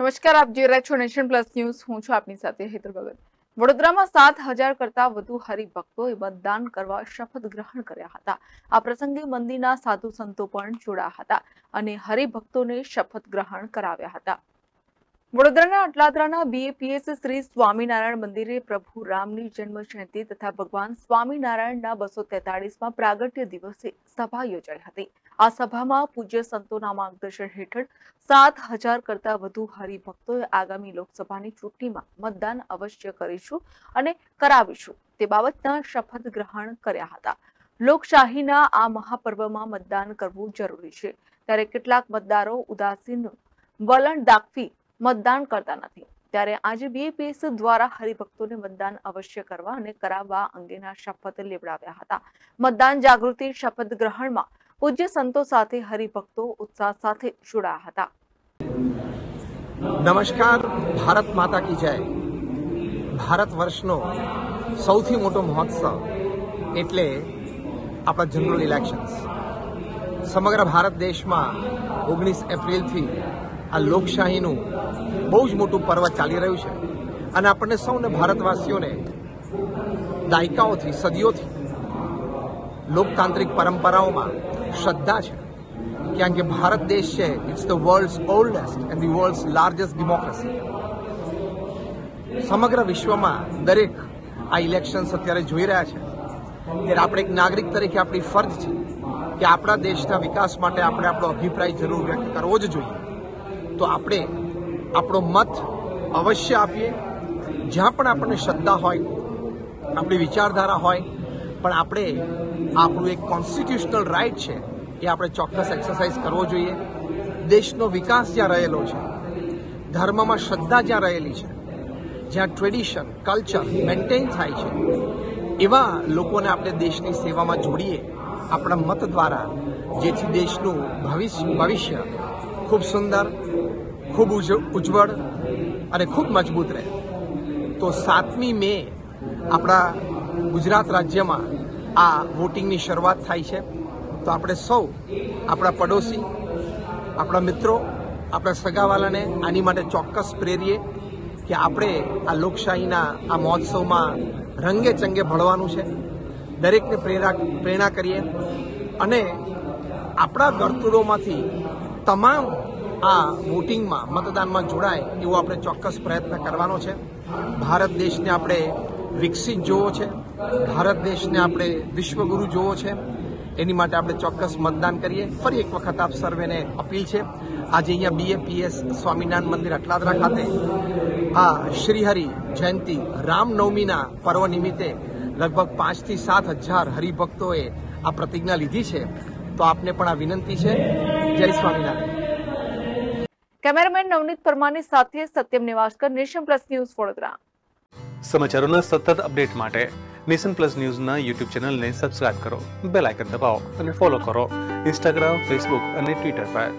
નમસ્કાર, આપ જોઈ રહ્યા છો નેશન પ્લસ ન્યૂઝ. હું છું આપની સાથે હેતલ ભગત. વડોદરામાં 7,000 કરતા વધુ હરિભક્તોએ મતદાન કરવા શપથ ગ્રહણ કર્યા હતા. આ પ્રસંગે મંદિરના સાધુ સંતો પણ જોડાયા હતા અને હરિભક્તોને શપથ ગ્રહણ કરાવ્યા હતા. વડોદરાના અટલાદરાના BAPS શ્રી સ્વામિનારાયણ મંદિરે પ્રભુ રામની જન્મ જયંતિ તથા ભગવાન સ્વામિનારાયણના 243મા પ્રાગટ્ય દિવસે સભા યોજાઈ હતી. આ સભામાં પૂજ્ય સંતોના માર્ગદર્શન હેઠળ 7,000 કરતા વધુ હરિભક્તોએ આગામી લોકસભાની ચૂંટણીમાં મતદાન અવશ્ય કરીશું અને કરાવીશું તે બાબતના શપથ ગ્રહણ કર્યા હતા. લોકશાહીના આ મહાપર્વમાં મતદાન કરવું જરૂરી છે, ત્યારે કેટલાક મતદારો ઉદાસીન વલણ દાખવી મતદાન કરતા નથી. ત્યારે આજે BAPS દ્વારા હરિભક્તોને મતદાન અવશ્ય કરવા અને કરાવવા અંગેના શપથ લેવડાવ્યા હતા. મતદાન જાગૃતિ શપથ ગ્રહણમાં પૂજ્ય સંતો સાથે હરિભક્તો ઉત્સાહ સાથે જોડાયા હતા. નમસ્કાર, ભારત માતા કી જય. ભારત વર્ષનો સૌથી મોટો મહોત્સવ એટલે આપણા જનરલ ઇલેક્શન્સ. સમગ્ર ભારત દેશમાં 19 એપ્રિલથી આ લોકશાહીનું બહુ જ મોટું પર્વ ચાલી રહ્યું છે અને આપણને સૌને ભારતવાસીઓને દાયકાઓથી સદીઓથી લોકતાંત્રિક પરંપરાઓમાં શ્રદ્ધા છે. કારણ કે ભારત દેશ છે, it's the world's oldest and the world's largest democracy. સમગ્ર વિશ્વમાં દરેક આ ઇલેક્શન્સ અત્યારે જોઈ રહ્યા છે ત્યારે આપણે એક નાગરિક તરીકે આપણી ફરજ છે કે આપણા દેશના વિકાસ માટે આપણે આપણો અભિપ્રાય જરૂર વ્યક્ત કરવો જ જોઈએ. તો આપણે આપણો મત અવશ્ય આપીએ. જ્યાં પણ આપણને શ્રદ્ધા હોય, આપણી વિચારધારા હોય, પણ આપણે આપણું એક કોન્સ્ટિટ્યુશનલ રાઇટ છે એ આપણે ચોક્કસ એક્સરસાઇઝ કરવો જોઈએ. દેશનો વિકાસ જ્યાં રહેલો છે, ધર્મમાં શ્રદ્ધા જ્યાં રહેલી છે, જ્યાં ટ્રેડિશન કલ્ચર મેન્ટેન થાય છે, એવા લોકોને આપણે દેશની સેવામાં જોડીએ આપણા મત દ્વારા, જેથી દેશનું ભવિષ્ય ખૂબ સુંદર, ખૂબ ઉજ્જવળ અને ખૂબ મજબૂત રહે. તો 7મી મે આપણા ગુજરાત રાજ્યમાં આ વોટિંગની શરૂઆત થાય છે. તો આપણે સૌ આપણા પડોશી, આપણા મિત્રો, આપણા સગાવાલાને આની માટે ચોક્કસ પ્રેરીએ કે આપણે આ લોકશાહીના આ મહોત્સવમાં રંગે ચંગે ભળવાનું છે. દરેકને પ્રેરણા કરીએ અને આપણા વર્તુળોમાંથી તમામ આ વોટિંગમાં મતદાનમાં જોડાય એવો આપણે ચોક્કસ પ્રયત્ન કરવાનો છે. ભારત દેશને આપણે વિકસિત જોવો છે, ભારત દેશને આપણે વિશ્વગુરુ જોવો છે. એની માટે આપણે ચોક્કસ મતદાન કરીએ. ફરી એક વખત આપ સર્વેને અપીલ છે. આજે અહીંયા BAPS સ્વામિનારાયણ મંદિર અટલાદરા ખાતે આ શ્રીહરિ જયંતિ રામનવમીના પર્વ નિમિત્તે લગભગ 5,000 થી 7,000 હરિભક્તોએ આ પ્રતિજ્ઞા લીધી છે. તો આપને પણ આ વિનંતી છે. જય સ્વામિનારાયણ. કેમેરામેન નવનીત પરમારની સાથે Satyam Nivaskar, Nation Plus News, Vadodara. સમાચારોના સતત અપડેટ માટે નેશન પ્લસ ન્યૂઝના YouTube ચેનલને સબસ્ક્રાઇબ કરો, બેલ આઇકન દબાવો અને ફોલો કરો ઇન્સ્ટાગ્રામ, ફેસબુક અને ટ્વિટર પર.